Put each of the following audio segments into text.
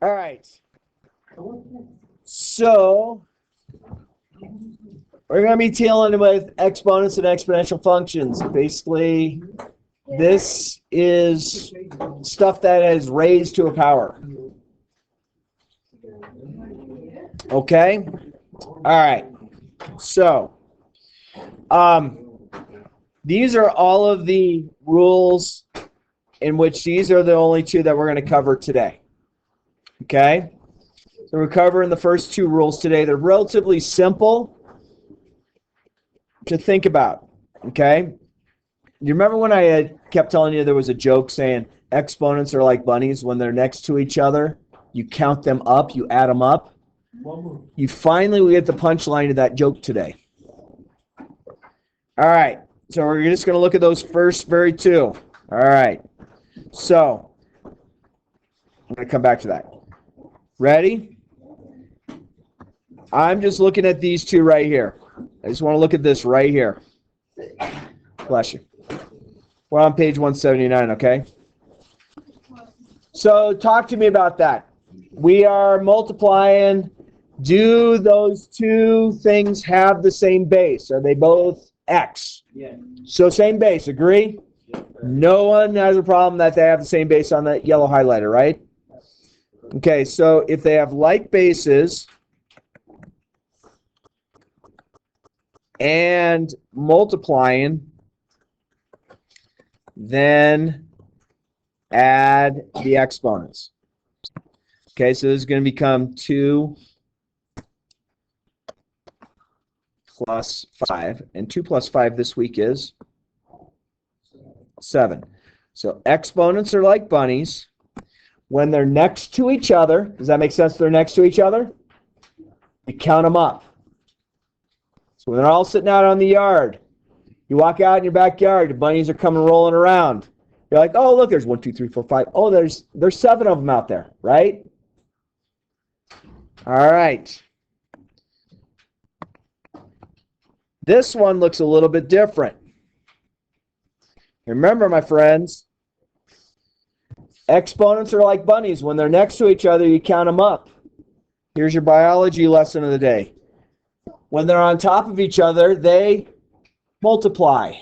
All right. So we're going to be dealing with exponents and exponential functions. Basically, this is stuff that is raised to a power. Okay? All right. So, these are all of the rules in which these are the only two that we're going to cover today. Okay? So we're covering the first two rules today. They're relatively simple to think about. Okay? You remember when I had kept telling you there was a joke saying exponents are like bunnies when they're next to each other? You count them up, you add them up. You finally will get the punchline of that joke today. All right. So we're just going to look at those first very two. All right. So I'm going to come back to that. Ready? I'm just looking at these two right here. I just want to look at this right here. Bless you. We're on page 179, okay? So talk to me about that. We are multiplying. Do those two things have the same base? Are they both x? Yeah. So same base, agree? Yes, No one has a problem that they have the same base on that yellow highlighter, right? Okay, so if they have like bases and multiplying, then add the exponents. Okay, so this is going to become 2 plus 5. And 2 plus 5 this week is 7. So exponents are like bunnies. When they're next to each other, does that make sense? They're next to each other? You count them up. So when they're all sitting out on the yard, you walk out in your backyard, the bunnies are coming rolling around. You're like, oh, look, there's 1, 2, 3, 4, 5. Oh, there's 7 of them out there, right? All right. This one looks a little bit different. Remember, my friends, exponents are like bunnies. When they're next to each other, you count them up. Here's your biology lesson of the day. When they're on top of each other, they multiply.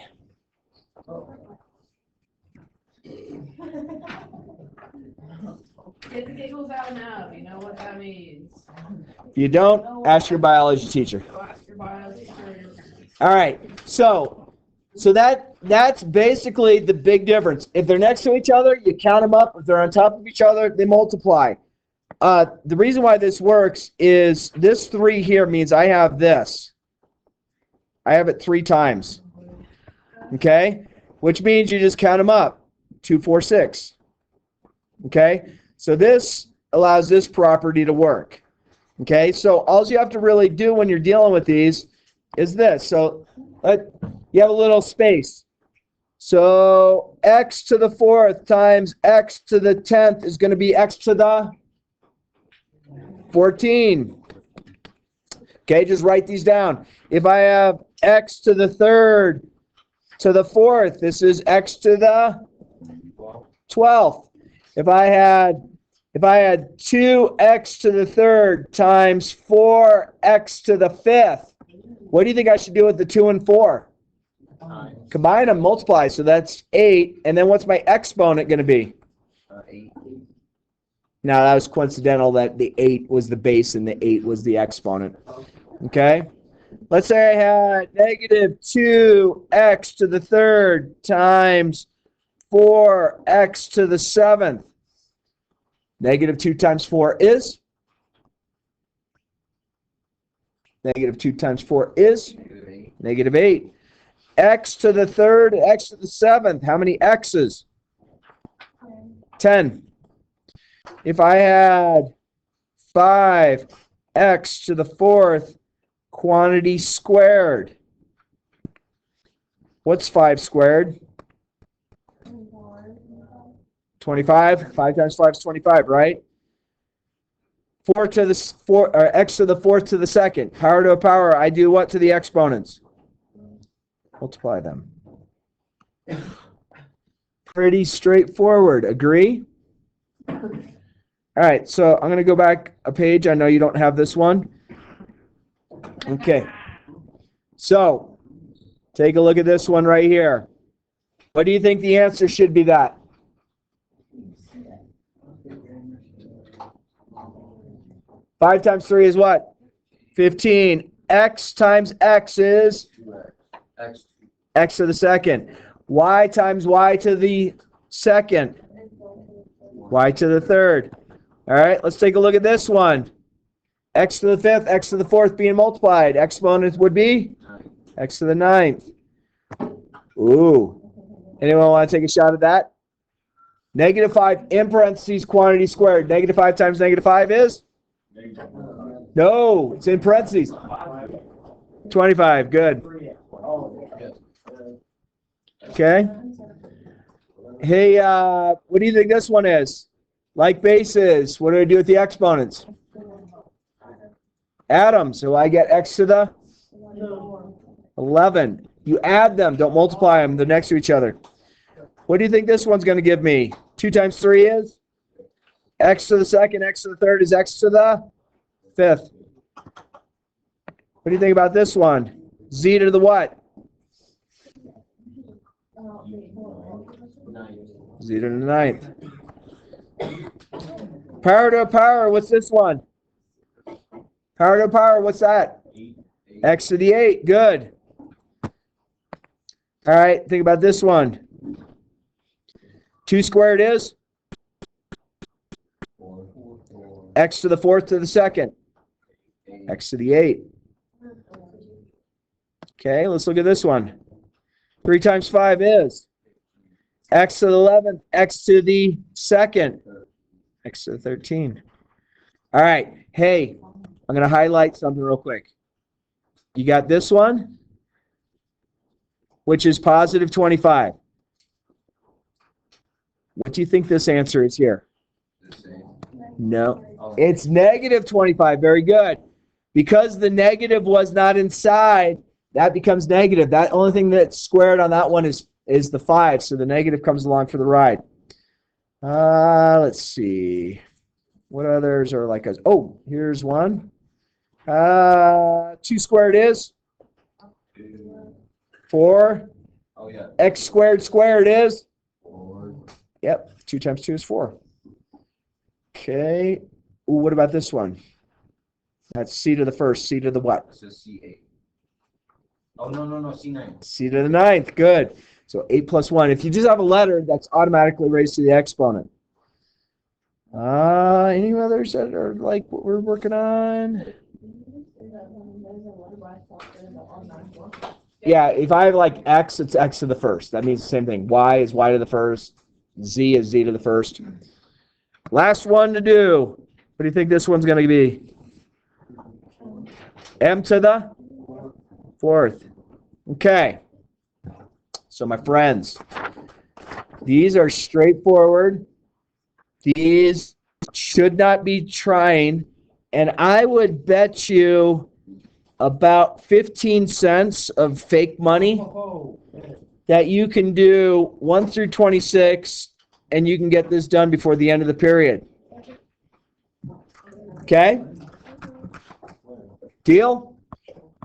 Get the giggles out now. You know what that means. If you don't, ask your biology teacher. Ask your biology teacher. All right. So that's basically the big difference. If they're next to each other, you count them up. If they're on top of each other, they multiply. The reason why this works is this 3 here means I have this. I have it 3 times. Okay? Which means you just count them up. 2, 4, 6. Okay? So this allows this property to work. Okay? So all you have to really do when you're dealing with these is this. So you have a little space. So x to the 4th times x to the 10th is going to be x to the 14. Okay, just write these down. If I have x to the 3rd to the 4th, this is x to the 12th. If I had 2x to the 3rd times 4x to the 5th, what do you think I should do with the 2 and 4? Combine them, multiply. So that's 8. And then what's my exponent going to be? 8. Now, that was coincidental that the 8 was the base and the 8 was the exponent. Okay? Let's say I had negative 2x to the 3rd times 4x to the 7th. Negative 2 times 4 is? Negative 2 times 4 is? Negative 8. X to the 3rd, x to the 7th. How many x's? 10. If I had 5x to the 4th, quantity squared. What's 5 squared? 25. 5 times 5 is 25, right? 4 to the 4, or x to the 4th to the 2nd. Power to a power. I do what to the exponents? Multiply them. Pretty straightforward. Agree? All All right, so I'm going to go back a page. I know you don't have this one. Okay. So, take a look at this one right here. What do you think the answer should be that? Five times 3 is what? 15. X times X is? X to the second. Y times Y to the second. Y to the third. All right, let's take a look at this one. X to the fifth, X to the fourth being multiplied. Exponent would be? X to the ninth. Ooh. Anyone want to take a shot at that? Negative 5 in parentheses quantity squared. Negative 5 times negative 5 is? No, it's in parentheses. 25, good. Okay. Hey, what do you think this one is? Like bases. What do I do with the exponents? Add them. So I get x to the 11. You add them. Don't multiply them. They're next to each other. What do you think this one's going to give me? 2 times 3 is? X to the second, X to the third is X to the fifth. What do you think about this one? Z to the what? Z to the ninth. Power to a power, what's this one? Power to a power, what's that? X to the 8, good. All right, think about this one. 2 squared is? X to the fourth to the second. X to the 8. Okay, let's look at this one. 3 times 5 is? X to the 11th, X to the second. X to the 13. All right, hey, I'm going to highlight something real quick. You got this one, which is positive 25. What do you think this answer is here? No, it's negative 25. Very good. Because the negative was not inside, that becomes negative. That only thing that's squared on that one is the 5. So the negative comes along for the ride. Let's see. What others are like us? Oh, here's one. 2 squared is? 4. Oh, yeah. X squared squared is? 4. Yep. 2 times 2 is 4. Okay. Ooh, what about this one? That's C to the first. C to the what? It says C8. Oh, no, C9. C to the ninth. Good. So 8 plus 1. If you just have a letter, that's automatically raised to the exponent. Any others that are like what we're working on? Yeah, if I have like X, it's X to the first. That means the same thing. Y is Y to the first. Z is Z to the first. Last one to do. What do you think this one's going to be? M to the fourth. Okay. So my friends, these are straightforward. These should not be trying. And I would bet you about 15 cents of fake money that you can do 1 through 26, and you can get this done before the end of the period. Okay? Deal?